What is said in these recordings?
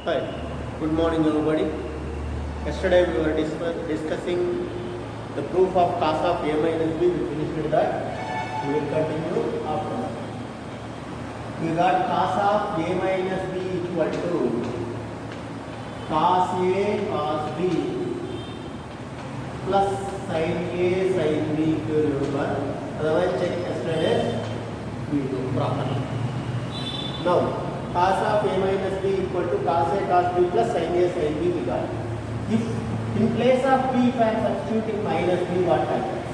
Hi, good morning everybody. Yesterday we were discussing the proof of cos of a minus b. We finished that. We will continue after that. We got cos of a minus b equal to cos a cos b plus sin a sin b. If you remember, otherwise check yesterday's video properly. Now cos of a minus b equal to cos a cos b plus sin a sin b we got. If in place of b, if I am substituting minus b, what happens?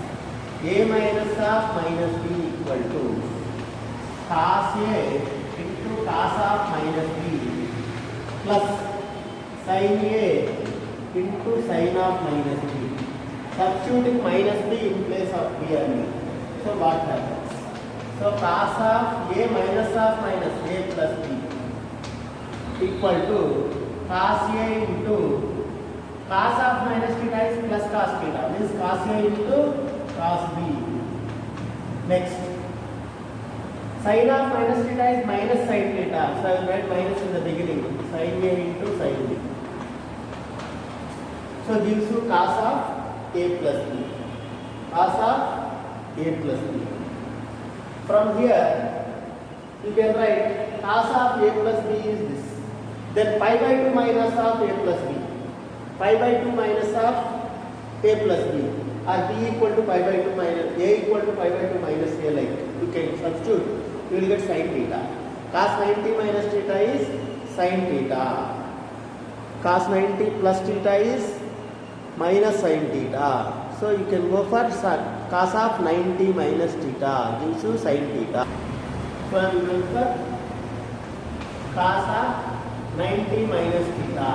A minus of minus b equal to cos a into cos of minus b plus sin a into sin of minus b. Substituting minus b in place of b only. So what happens? So cos of a minus of minus a plus b equal to cos a into cos of minus theta is plus cos theta, means cos a into cos b. Next, sin of minus theta is minus sin theta, so I will write minus in the beginning, sin a into sin b. So gives you cos of a plus b, cos of a plus b. From here you can write cos of a plus b is this, then pi by 2 minus of a plus b, pi by 2 minus of a plus b, or b equal to pi by 2 minus a equal to pi by 2 minus a, like you can substitute, you will get sin theta. Cos 90 minus theta is sin theta, cos 90 plus theta is minus sin theta. So you can go for cos of 90 minus theta gives you sin theta. So I am going for cos of 90 minus theta.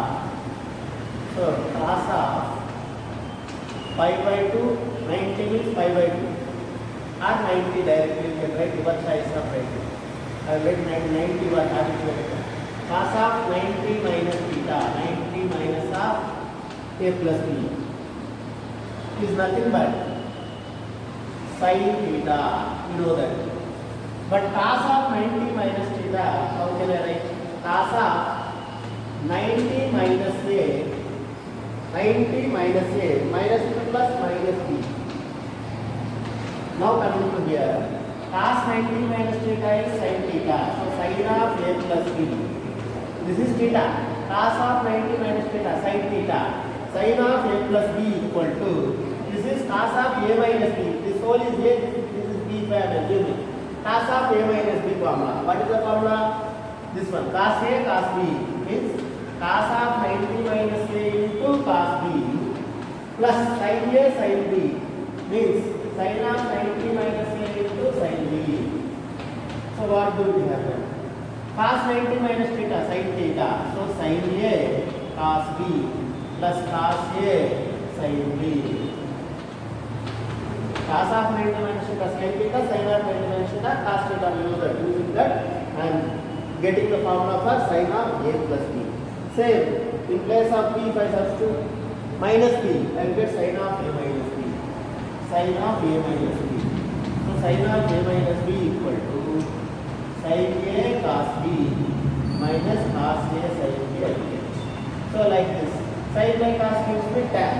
So cos of pi by 2, 90 means pi by 2, or 90 directly you can write reverse size of writing. I will write 90 what habitually. Cos of 90 minus theta, 90 minus of a plus b is nothing but sin theta, you know that. But cos of 90 minus theta, how can I write? Cos of 90 minus a, 90 minus a, minus b plus minus b. Now coming to here, cos 90 minus theta is sin theta, so sin of a plus b. This is theta, cos of 90 minus theta, sin theta, sin of a plus b equal to, this is cos of a minus b, this whole is a, this is b if I am assuming. Cos of a minus b formula, what is the formula? This one, cos a cos b means cos of 90 minus a into cos b plus sin a sin b means sin of 90 minus a into sin b. So what do we have? Cos 90 minus theta sin theta, so sin a cos b plus cos a sin b. Cos of 90 minus theta sin theta, sin of 90 minus theta cos theta, we know that. Using that I am getting the formula for sin of a plus b. Same, in place of b if I substitute minus b, I will get sin of a minus b, sin of a minus b. So sin of a minus b equal to sin a cos b minus cos a sin b again. So like this, sin by cos gives me tan,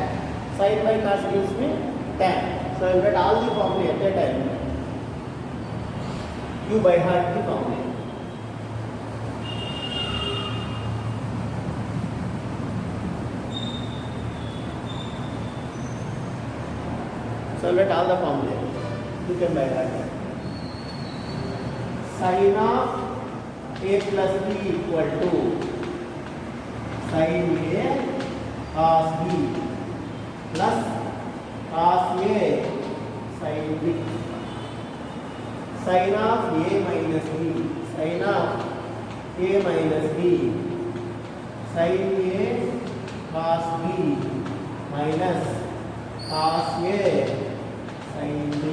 sin by cos gives me tan. So I will get all the formula at a time. You by heart the formula. So let all the formula. You can by heart. Sin of a plus b equal to sin a cos b plus cos a sin b. Sin of a minus b, sin of a minus b, sin a cos b minus cos a sin b.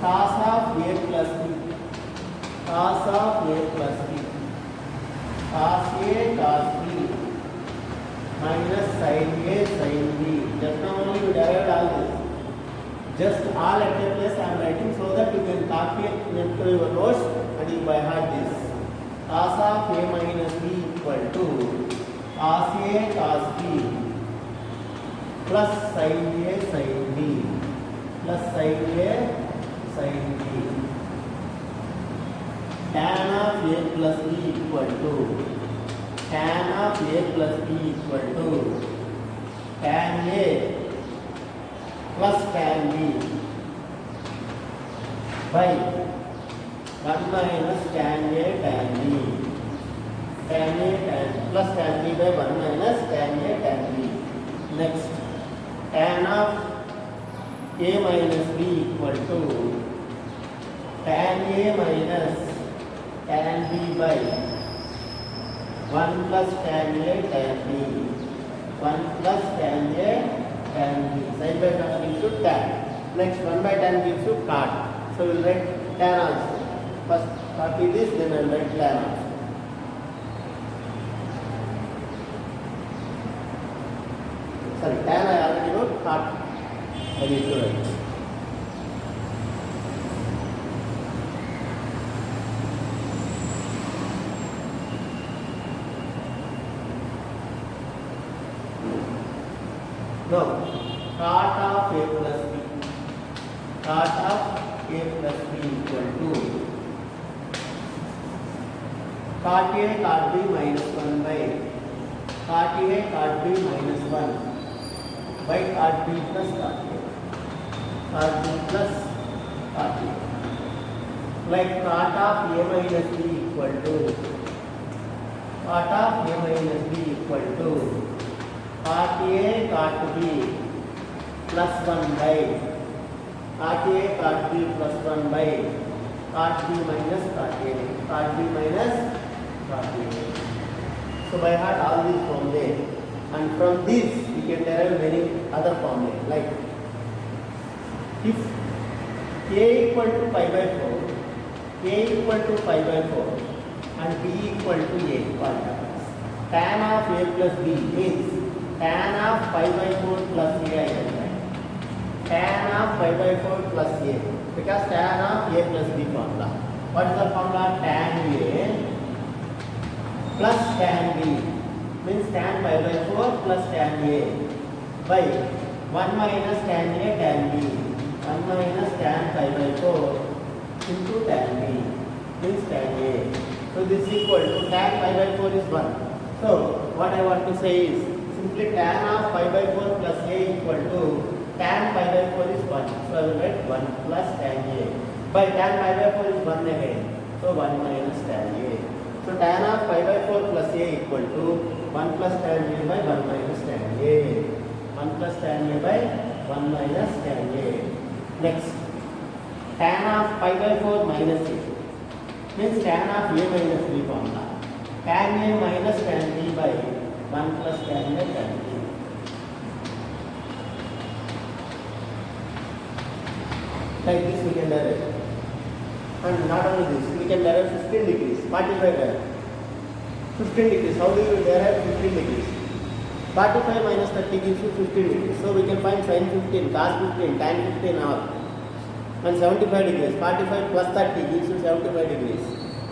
Cos of a plus b, cos of a plus b, cos a cos b minus sin a sin b. Just now only we derived all this. Just all at a place I am writing so that you can copy it to your notes and you by heart this. Cos of a equal to cos A cos B plus sin A sin B plus sin A sin B. Tan of A plus B equal to tan of A plus B equal to tan A plus tan B by 1 minus tan A tan B. Tan A tan plus tan B by 1 minus tan A tan B. Next, tan of A minus B equal to tan A minus tan B by 1 plus tan A tan B. 1 plus tan A tan B. Sin by cos gives you tan. Next, 1 by tan gives you cot. So we will write tan also. First copy this, then I will write tan also. Sorry, tan I already wrote, cot I need to write. Now, cot of A plus B. Cot of A plus B equal to cot A cot B minus 1 by cot A cot B minus 1 by cot B plus cot A. Cot B plus cot A. Like cot of A minus B equal to cot of A minus B equal to cot A cot B plus 1 by cot A cot B plus 1 by cot B minus cot A. Cot B minus cot A. So by heart all these formulae, and from this we can derive many other formulae, like if A equal to pi by 4, A equal to pi by 4 and B equal to A, what happens? Tan of A plus B means tan of pi by 4 plus A I can write. Tan of pi by 4 plus A, because tan of A plus B formula. What is the formula? Tan A plus tan B means tan pi by 4 plus tan A by 1 minus tan A tan B. 1 minus tan pi by 4 into tan B means tan A. So this is equal to tan pi by 4 is 1. So what I want to say is simply tan of pi by 4 plus A equal to tan pi by 4 is 1. So I will write 1 plus tan A. By tan pi by 4 is 1 again. So 1 minus tan A. So tan of pi by 4 plus A equal to 1 plus tan A by 1 minus tan A. 1 plus tan A by 1 minus tan A. Next, tan of pi by 4 minus A means tan of A minus B formula. Tan A minus tan B by 1 plus tan A tan B. Like this we can derive. And not only this, we can derive 15 degrees, 45 derive. 15 degrees, how do you derive 15 degrees? 45 minus 30 gives you 15 degrees. So we can find sin 15, cos 15, tan 15 all. And 75 degrees, 45 plus 30 gives you 75 degrees.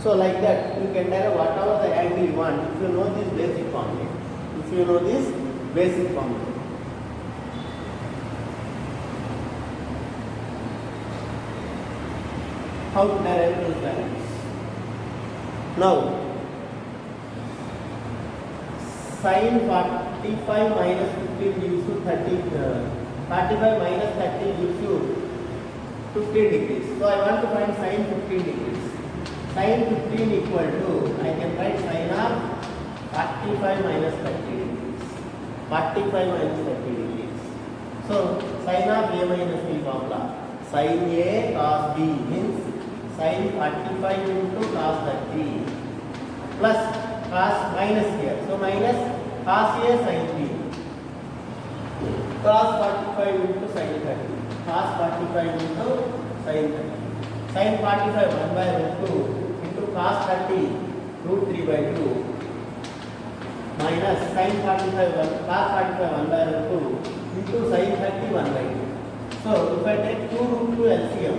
So like that, you can derive whatever the angle you want if you know this basic formula. If you know this basic formula. How to derive those values? Now, sin 45 minus 15 gives you 30. 45 minus 30 gives you 15 degrees. So I want to find sin 15 degrees. Sin 15 equal to, I can write sin of 45 minus 30 degrees. 45 minus 30 degrees. So sin of A minus B formula. Sin A cos B means sin 45 into cos 30 plus cos minus here. So minus cos A sin B. Cos 45 into sin 30. Cos 45 into sin 30. Sin 45 1 by root 2 into cos 30 root 3 by 2 minus sin 45 1 cos 45 1 by root 2 into sin 30 1 by 2. So if I take 2 root 2 LCM,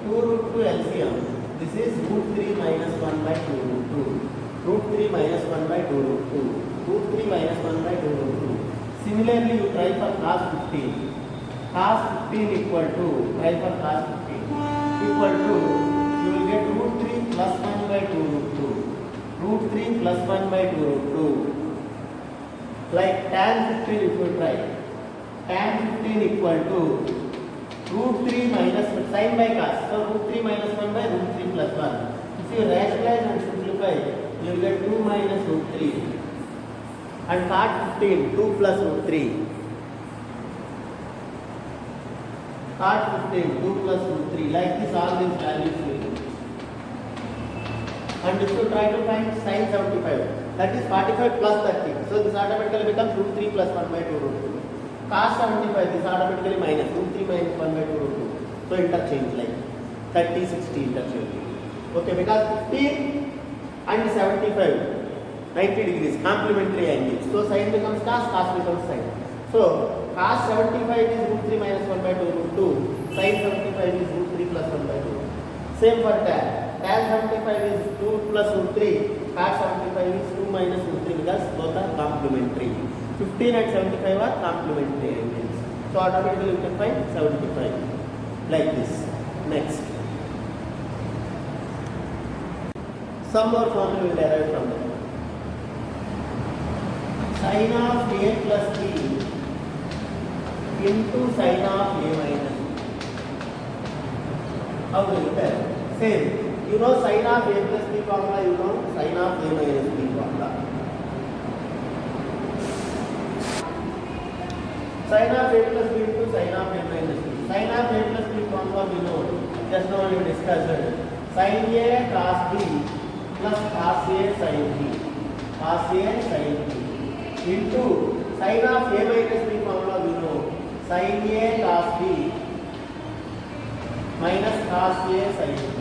2 root 2 LCM, this is root 3 minus 1 by 2 root 2. root 3 minus 1 by 2 root 2. Root 3 minus 1 by 2 root 2. Similarly, you try for cos 15. Cos 15 equal to, try for cos 15, equal to, you will get root 3 plus 1 by 2 root 2. Root 3 plus 1 by 2 root 2. Like tan 15 if you try. Tan 15 equal to root 3 minus sin by cos. So root 3 minus 1 by root 3 plus 1. If you rationalize and simplify, you will get 2 minus root 3. And cot 15, 2 plus root 3. Cot 15, 2 plus root 3. Like this, all these values will be. And if you try to find sin 75, that is 45 plus 30. So this automatically becomes root 3 plus 1 by 2 root 2. Cos 75, this automatically minus root 3 minus 1 by 2 root 2. So interchange like 30, 60 interchange. Okay, because 15 and 75, 90 degrees, complementary angles. So sin becomes cos, cos becomes sin. So cos 75 is root 3 minus 1 by 2 root 2. Sin 75 is root 3 plus 1 by 2. Same for tan. Tan 75 is 2 plus root 3. Cos 75 is 2 minus root 3 because both are complementary. 15 and 75 are complementary angles. So automatically you can find 75 like this. Next. Some more formula will derive from that. Sin of a plus b into sin of a minus b. How do you tell? Same. You know sin of a plus b formula, you know sin of a minus b formula. Sin of a plus b into sin of a minus b. Sin of a plus b formula we know. Just now we discussed it. Sin a cos b plus cos a sin b. Cos a sin b. Into sin of a minus b formula we know. Sin a cos b minus cos a sin b.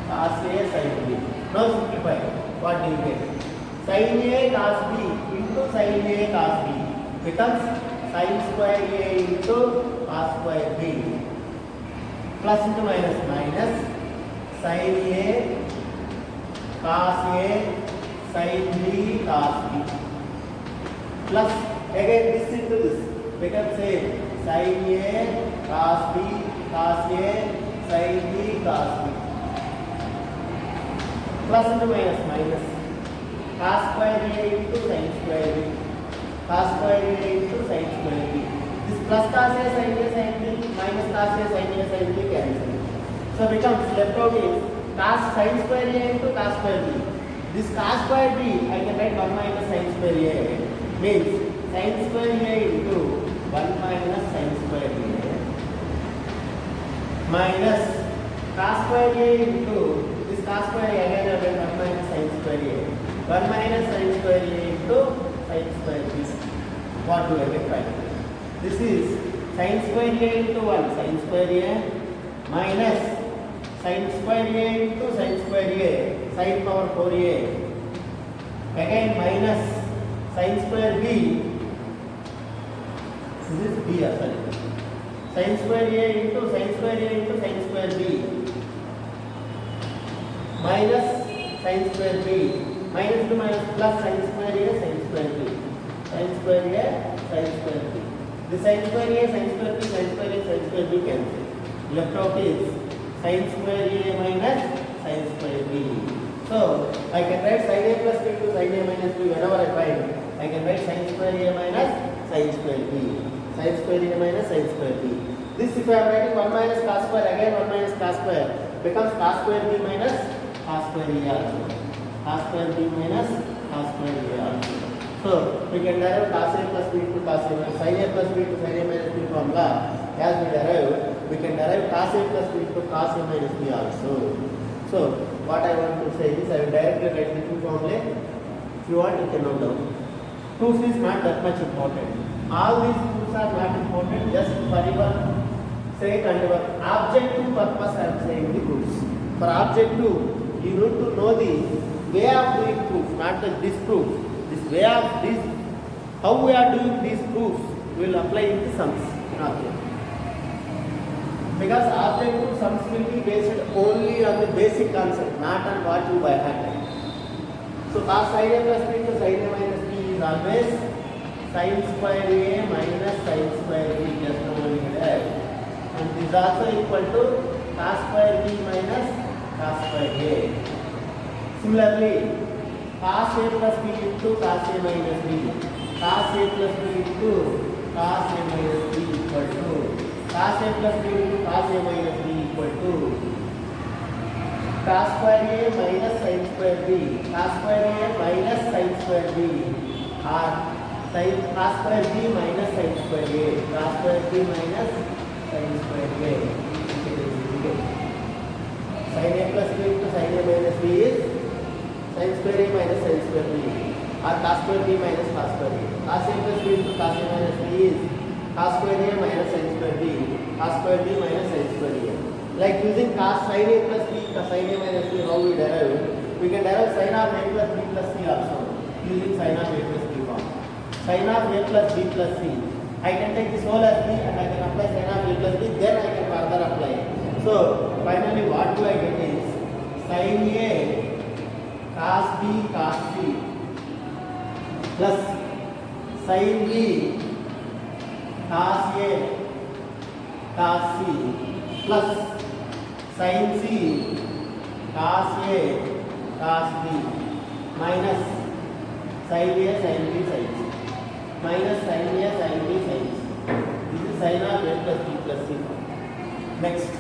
Cos a sin b. Now simplify. What do you get? Sin a cos b into sin a cos b becomes sin square a into cos square b. Plus into minus minus sin a cos a sin b cos b. Plus again this into this becomes same sin a cos b cos a sin b cos b. Plus into minus minus cos square a into sin square b. Cos square a into sin square b. This plus cos a sin b minus cos a sin b cancel. So becomes left out is cos sin square a into cos square b. This cos square b I can write 1 minus sin square a. Means sin square a into 1 minus sin square a minus cos square a into this cos square a again I will 1 minus sin square a. 1 minus sin square a into sin square b. What do I get finally? This is sin square a into 1 sin square a minus sin square a into sin square a sin power 4a again minus sin square b. This is b sorry. Sin square a into sin square a into sin square b minus sin square b minus to minus plus sin square a sin square b. Sin square a sin square b. The sin square a sin square b sin square a sin square b cancel. Left out is sin square a minus sin square b. So I can write sin a plus b to sin a minus b whenever I find. I can write sin square a minus sin square b. Sin square a minus sin square b. This if I am writing 1 minus cos square again 1 minus cos square becomes cos square b minus cos square a also. Cos square b minus cos square a also. So we can derive cos a plus b to cos a minus sin a plus b to sin a minus b formula. As we derive, we can derive cos a plus b to cos a minus b also. So what I want to say is I will directly write the two formula. If you want, you can note down. Proofs is not that much important. All these proofs are not important. Just for your sake and your objective purpose, I am saying the proofs. For objective, you need to know the way of doing proof, not the disproof. This way of this, how we are doing these proofs, we will apply in the sums. Because objective sums will be based only on the basic concept, not on what you by heart. So cos sin A plus B into sin A minus B is always sin square A minus sin square B, just now we had. And this is also equal to cos square B minus cos square A. Similarly, cos A plus B into cos A minus B, cos A plus B into cos A minus B equal to cos A plus B into cos A minus B equal to cos square A minus sin square B, cos square A minus sin square B, or sin cos square B minus sin square A, cos square B minus sin square A. Sin A plus B into sin A minus B is sin square A minus sin square B, or cos square B minus cos square A. Cos A plus B into cos A minus B is cos square A minus sin square B, cos square B minus sin square A. Like using cos sin A plus B, cos sin A minus B, how we derive? We can derive sin of A plus B plus C also using sin of A plus B form. Sin of A plus B plus C. I can take this whole as B and I can apply sin of A plus B, then I can further apply. So finally what do I get is sin A cos B cos C plus sin B cos A cos C plus sin C cos A cos B minus sin A sin B sin C minus sin A sin B sin C. This is sin of A plus B plus C. Next,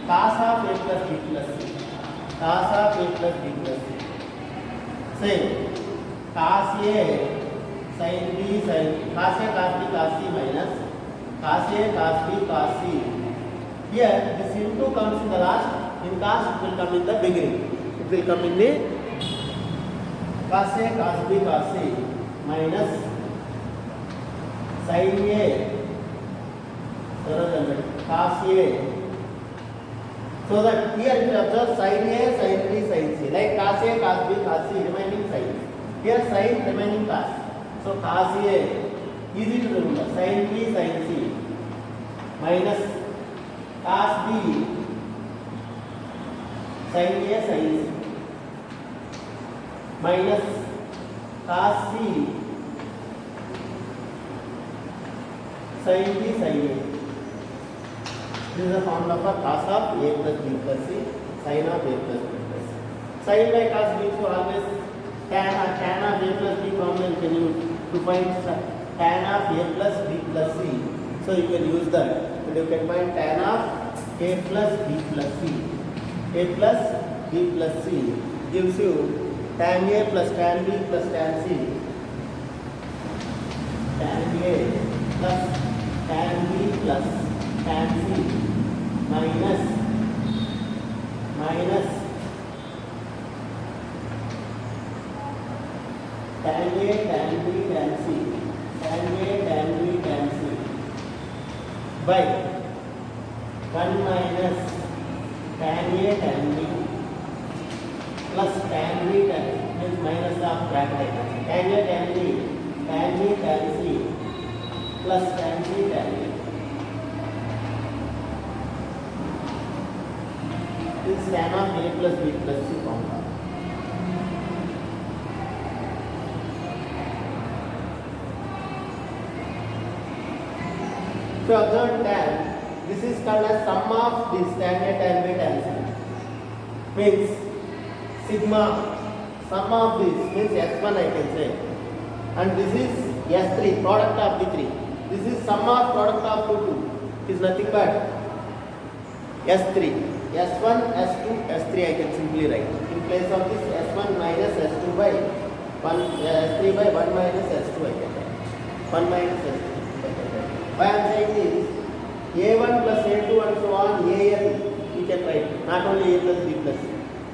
cos of A plus B plus C, cos of A plus B plus C. Same, cos A sin B sin cos A cos B cos C minus cos A cos B cos C. Here this into comes in the last, in cos it will come in the beginning. It will come in the cos A cos B cos C minus sin A cos A. So that here if you observe sin A sin B sin C, like cos A cos B cos C remaining sin. Here sin remaining cos. So cos A easy to remember, sin B sin C minus cos B sin A sin C minus cos C sin B sin A. This is the formula for cos of A plus B plus C, sin of A plus B plus C. Sin by cos B, so always tan of A plus B formula you can use to find tan of A plus B plus C. So you can use that. And you can find tan of A plus B plus C. A plus B plus C gives you tan A plus tan B plus tan C. Tan A plus tan B plus tan C minus tan A tan B tan C, tan A tan B tan C by 1 minus tan A tan B plus tan B tan C, means minus of bracket tan A tan B tan C plus tan C tan B. This is tan of A plus B plus C formula. So observe tan, this is called as sum of this tan A tan B tan C. Means sigma, sum of this means S1 I can say. And this is S3, product of the 3. This is sum of product of 2. It is nothing but S3. S1, S2, S3 I can simply write. In place of this S1 minus S2 by 1, S3 by 1 minus S2 I can write. 1 minus S2. Why I am saying is A1 plus A2 and so on, AN you can write. Not only A plus B plus C.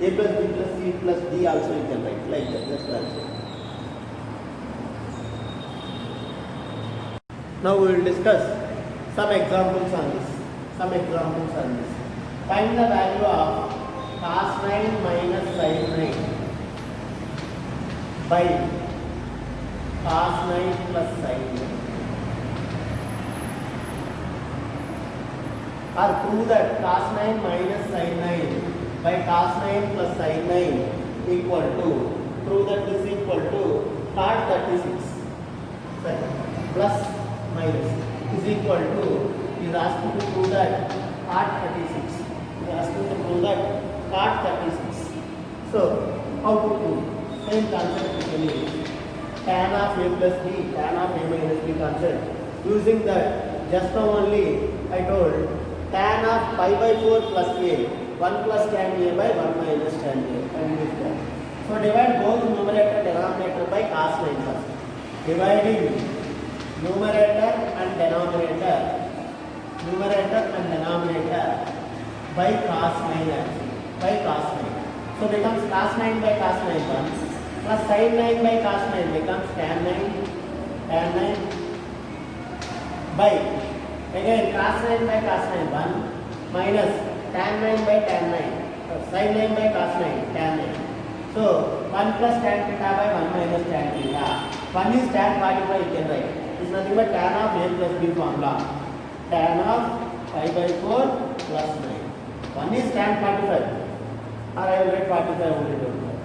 A plus B plus C plus D also you can write. Like that. That's what I am saying. Now we will discuss some examples on this. Find the value of cos 9 minus sin 9 by cos 9 plus sin 9. Or prove that cos 9 minus sin 9 by cos 9 plus sin 9 equal to, prove that plus minus is equal to, is asked to prove that cot 36. Is asked to prove that cot 36. So how to prove? Same concept we can use. Tan of a plus b, tan of a minus b concept. Using that, just now only I told tan of pi by 4 plus a, 1 plus tan a by 1 minus tan a. And use that. So divide both numerator and denominator by cos 9 first. Dividing numerator and denominator by cos 9 actually, by cos 9. So becomes cos 9 by cos 9 1 plus sin 9 by cos 9 becomes tan 9 by, again cos 9 by cos 9 1 minus tan 9 by tan 9, sin 9 by cos 9 tan 9. So 1 plus tan theta by 1 minus tan theta. 1 is tan 45 you can write. It is nothing but tan of a plus b formula. Tan of pi by 4 plus 9. 1 is tan 45. Or I will write 45 only don't know.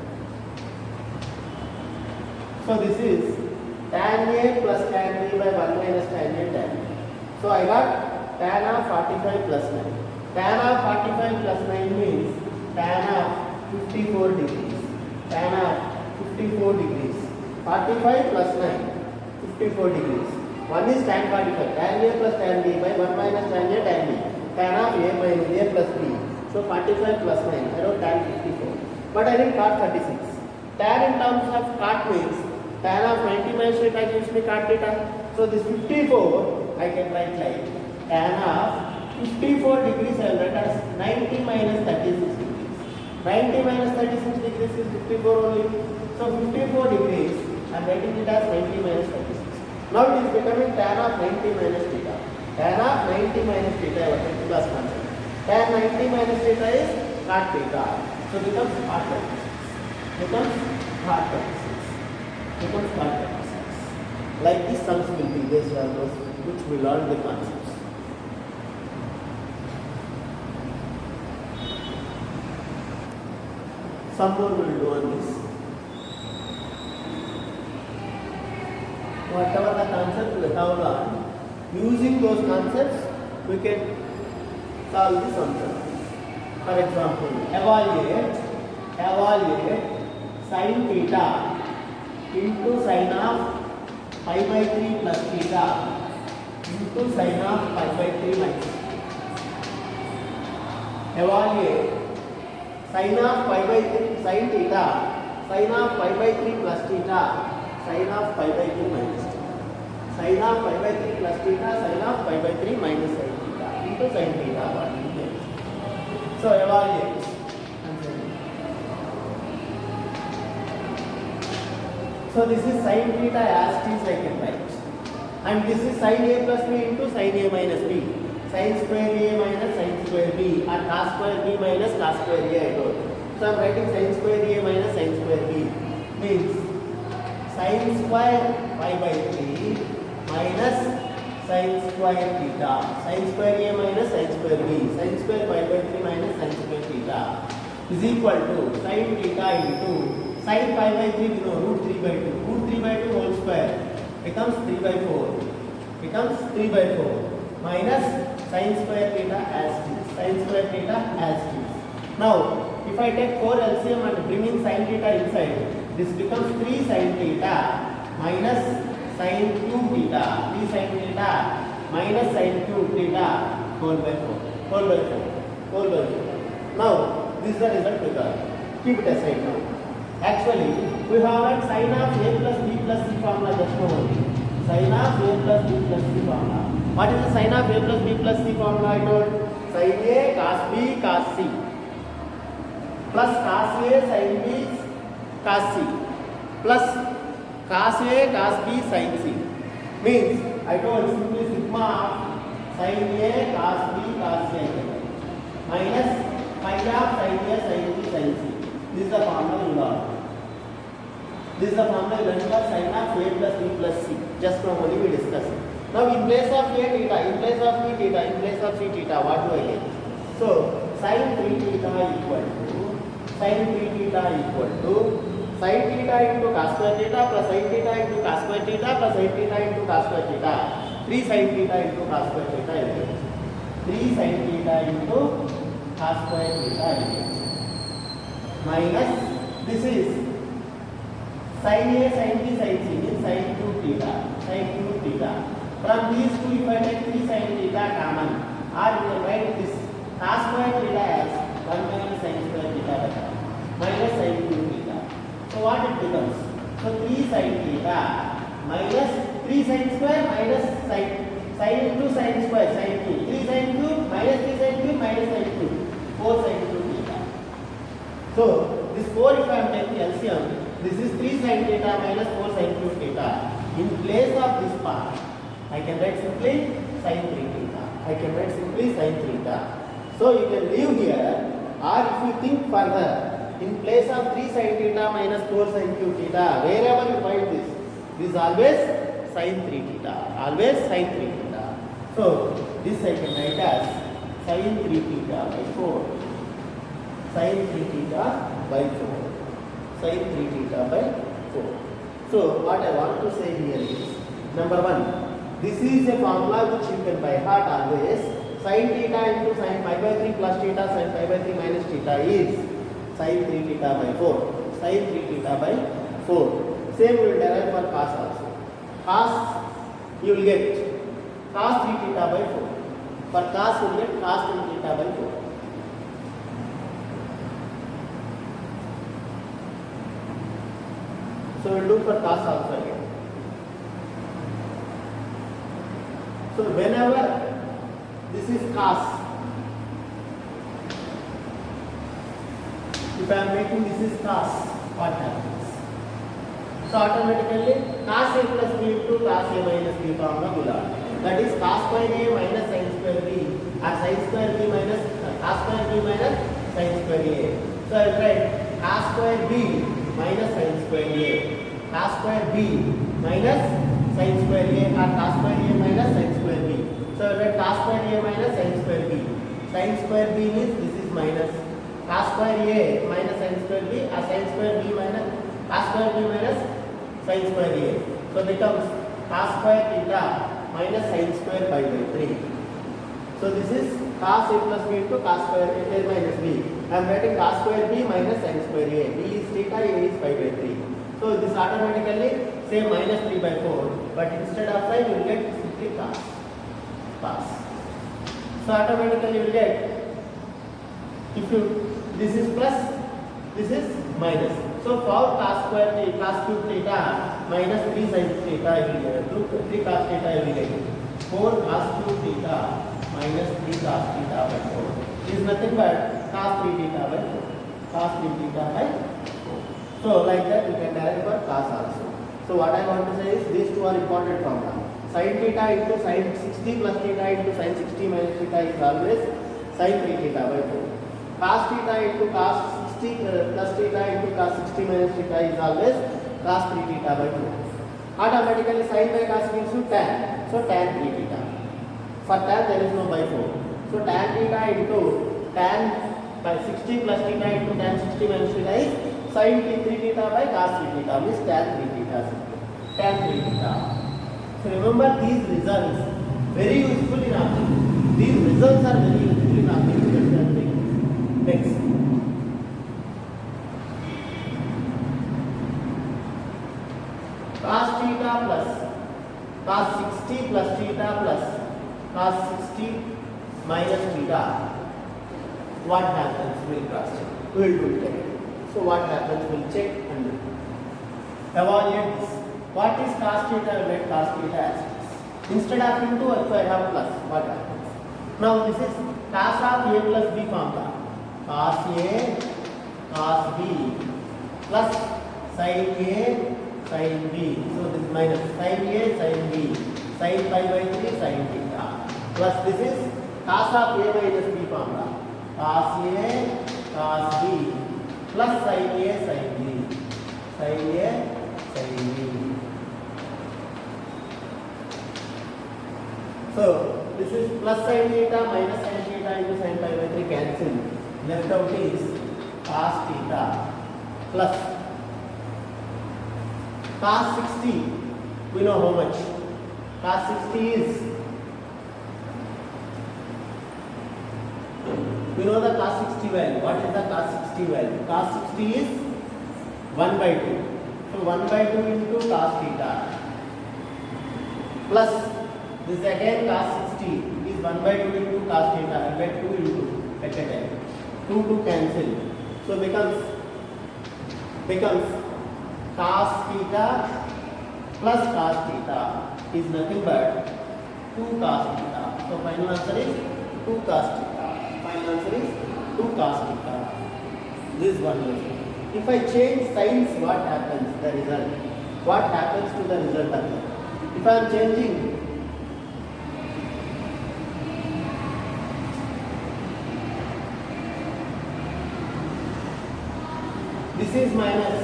So this is tan a plus tan b by 1 minus tan a tan. So I got tan of 45 plus 9. Tan of 45 plus 9 means tan of 54 degrees. Tan of 54 degrees. 45 plus 9, 54 degrees. 1 is tan 45. Tan a plus tan b by 1 minus tan a tan b. Tan of a minus a plus b. So 45 plus 9. I wrote tan 54. But I didn't cot 36. Tan in terms of cot means tan of 90 minus theta gives me cot theta. So this 54 I can write like tan of 54 degrees I will write as 90 minus 36 degrees. 90 minus 36 degrees is 54 only. So 54 degrees I am writing it as 90 minus 36. Now it is becoming tan of 90 minus theta. Tan of 90 minus theta I will plus concept. Tan 90 minus theta is cot theta. So becomes cot 36. Becomes cot 36. Becomes cot 36. Like this sums will be based on those which we learn the concepts. Some more will do on this. Whatever the concept we have learned, using those concepts, we can solve the sums. For example, evaluate sin theta into sin of pi by 3 plus theta into sin of pi by 3 minus. Evaluate sin of pi by 3 sin theta, sin of pi by 3 plus theta, sin of pi by 2 minus theta. Sin of pi by 3 plus theta, sin of pi by 3 minus sin theta into sin theta. What is it? So evaluate. So this is sin theta as it is I can write. And this is sin a plus b into sin a minus b. Sin square a minus sin square b, or cos square b minus cos square a I wrote. So I am writing sin square a minus sin square b. Means sin square pi by 3 minus sin square theta. Sin square a minus sin square b. Sin square pi by 3 minus sin square theta is equal to sin theta into sin pi by 3 you know root 3 by 2. Root 3 by 2 whole square becomes 3 by 4. Becomes 3 by 4 minus sin square theta as it is. Sin square theta as it is. Now, if I take 4 LCM and bring in sin theta inside, this becomes 3 sin theta minus sin cube theta. 3 sin theta minus sin cube theta whole by 4. Whole by 4. Whole by 4. Now, this is the result we got. Keep it aside now. Actually, we have got sin of a plus b plus c formula just now only. Sin of a plus b plus c formula. What is the sin of a plus b plus c formula I told? Sin a cos b cos c plus cos a sin b cos c plus cos a cos b sin c. Means I told simply sigma of sin a cos b cos c minus phi of sin a sin b sin c. This is the formula you learn. This is the formula you learn for sin of a plus b plus c. Just now only we discussed. Now in place of a theta, in place of b theta, in place of c theta, what do I get? So sin 3 theta equal to sin 3 theta equal to sin theta into cos square theta plus sin theta into cos square theta plus sin theta into cos square theta. 3 sin theta into cos square theta is it. 3 sin theta into cos square theta is it. Minus this is sin A, sin B, sin C means sin 2 theta. Sin 2 theta. From these two, if I take 3 sin theta common, or you can write this cos square theta as 1 minus sin square theta minus sin 2 theta. So what it becomes? So 3 sin theta minus 3 sin square minus sin into sin square sin 2. 3 sin 2 minus 3 sin 2 minus sin 2. 4 sin 2 theta. So this 4 if I am taking LCM, this is 3 sin theta minus 4 sin 2 theta. In place of this part, I can write simply sin 3 theta. I can write simply sin theta. So you can leave here, or if you think further, in place of 3 sin theta minus 4 sin 2 theta, wherever you find this is always sin 3 theta. Always sin 3 theta. So this I can write as sin 3 theta by 4. Sin 3 theta by 4. Sin 3 theta by 4. So what I want to say here is, number 1, this is a formula which you can by heart always. Sin theta into sin pi by 3 plus theta sin pi by 3 minus theta is sin 3 theta by 4. Sin 3 theta by 4. Same we will derive for cos also. Cos you will get cos 3 theta by 4. For cos you will get cos 3 theta by 4. So we will do for cos also again. So whenever this is cos, if I am making this is cos, what happens? So automatically cos A plus B into cos A minus B formula will out. That is cos square A minus sin square B, or sin square B minus cos square B minus sin square A. So I will write cos square B minus sin square A, cos square B minus sin square A, or cos square A minus sin square B. So I will write cos square A minus sin square B. Sin square B means this is minus cos square A minus sin square B, or sin square B minus cos square B minus sin square A. So becomes cos square theta minus sin square pi by 3. So this is cos A plus B into cos square A minus B. I am writing cos square B minus sin square A. B is theta, A is pi by 3. So this automatically say minus 3 by 4, but instead of 5 you will get simply cos. So automatically you will get, if you this is plus, this is minus. So for cos square theta, cos cube theta minus 3 sin theta you will get, 3 cos theta you will get 4 cos cube theta minus 3 cos theta by 4. It is nothing but cos 3 theta by 4. Cos 3 theta by 4. So like that you can derive for cos also. So what I want to say is these two are important formula. Sin theta into sin 60 plus theta into sin 60 minus theta is always sin 3 theta by 4. Cos theta into cos 60 plus theta into cos 60 minus theta is always cos 3 theta by 4. Automatically sin by cos gives you tan. So tan 3 theta. For tan there is no by 4. So tan theta into tan by 60 plus theta into tan 60 minus theta is sin 3 theta by cos 3 theta means tan 3 theta. Tan 3 theta. So remember these results very useful in algebra. These results are very useful in algebra. Next. Cos theta plus cos 60 plus theta plus cos 60 minus theta. What happens? We will cross check. We will do it again. So what happens? We will check and evaluate this. What is cos theta? I will let cos theta as this. Instead of into, if I have plus, what happens? Now this is cos of A plus B formula. Cos A, cos B plus sin A, sin B. So this is minus sin A, sin B, sin pi by 3, sin theta. Plus this is cos of A minus B formula. Cos A, cos B plus sin A, sin B. Sin A, sin B. So this is plus sin theta minus sin theta into sin pi by 3 cancel. Left out is cos theta plus Cos 60, we know how much. Cos 60 is, we know the cos 60 value. What is the cos 60 value? Cos 60 is 1 by 2. So 1 by 2 into cos theta plus this again cos 60 is 1 by 2 into cos theta. I get 2 into at a time. 2 to cancel. So becomes cos theta plus cos theta is nothing but 2 cos theta. So final answer is 2 cos theta. Final answer is 2 cos theta. This is one result. If I change signs, what happens? The result. What happens to the result again? If I am changing this is minus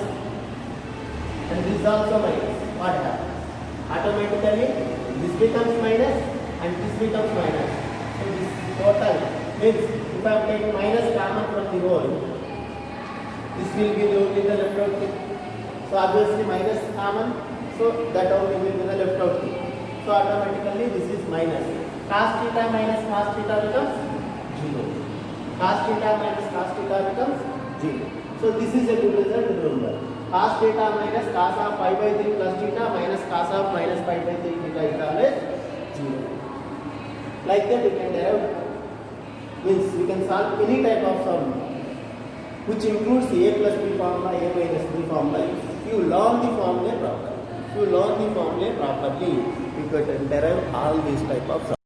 and this is also minus, what happens? Automatically this becomes minus and this becomes minus. So this total means if I am taking minus common from the whole, this will be only the left out thing. So obviously minus common, so that only will be the left out thing. So automatically this is minus. Cos theta minus cos theta becomes 0. Cos theta minus cos theta becomes 0. So this is a good result, remember. Cos theta minus cos of pi by 3 plus theta minus cos of minus pi by 3 theta is always 0. Like that we can derive, means we can solve any type of sum which includes a plus b formula, a minus b formula. If you learn the formula properly, you can derive all these type of sums.